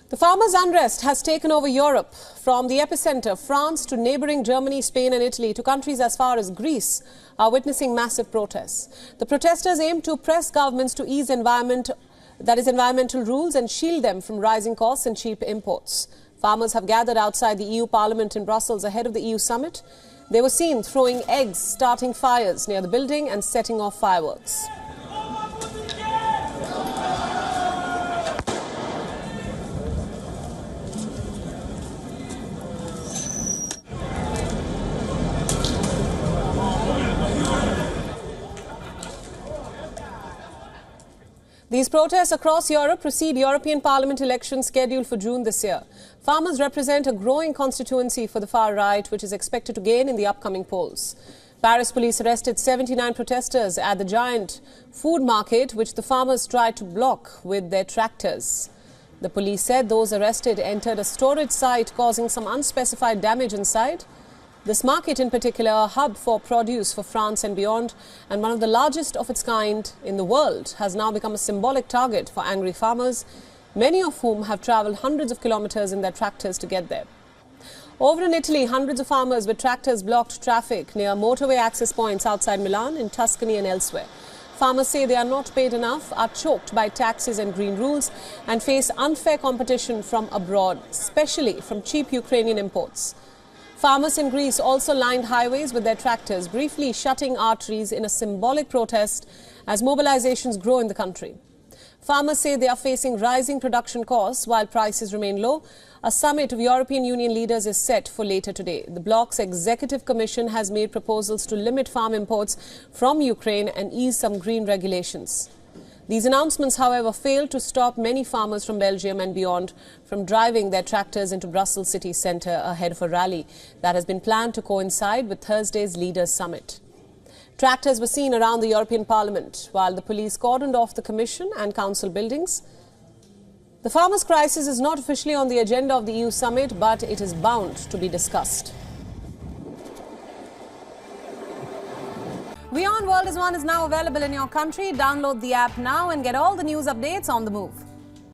The farmers' unrest has taken over Europe, from the epicenter, France, to neighbouring Germany, Spain and Italy, to countries as far as Greece are witnessing massive protests. The protesters aim to press governments to ease environmental rules and shield them from rising costs and cheap imports. Farmers have gathered outside the EU Parliament in Brussels ahead of the EU summit. They were seen throwing eggs, starting fires near the building and setting off fireworks. These protests across Europe precede European Parliament elections scheduled for June this year. Farmers represent a growing constituency for the far right, which is expected to gain in the upcoming polls. Paris police arrested 79 protesters at the giant food market, which the farmers tried to block with their tractors. The police said those arrested entered a storage site, causing some unspecified damage inside. This market in particular, a hub for produce for France and beyond, and one of the largest of its kind in the world, has now become a symbolic target for angry farmers, many of whom have travelled hundreds of kilometres in their tractors to get there. Over in Italy, hundreds of farmers with tractors blocked traffic near motorway access points outside Milan, in Tuscany and elsewhere. Farmers say they are not paid enough, are choked by taxes and green rules, and face unfair competition from abroad, especially from cheap Ukrainian imports. Farmers in Greece also lined highways with their tractors, briefly shutting arteries in a symbolic protest as mobilizations grow in the country. Farmers say they are facing rising production costs while prices remain low. A summit of European Union leaders is set for later today. The bloc's executive commission has made proposals to limit farm imports from Ukraine and ease some green regulations. These announcements, however, failed to stop many farmers from Belgium and beyond from driving their tractors into Brussels city centre ahead of a rally that has been planned to coincide with Thursday's Leaders' Summit. Tractors were seen around the European Parliament, while the police cordoned off the Commission and Council buildings. The farmers' crisis is not officially on the agenda of the EU summit, but it is bound to be discussed. WION World is now available in your country. Download the app now and get all the news updates on the move.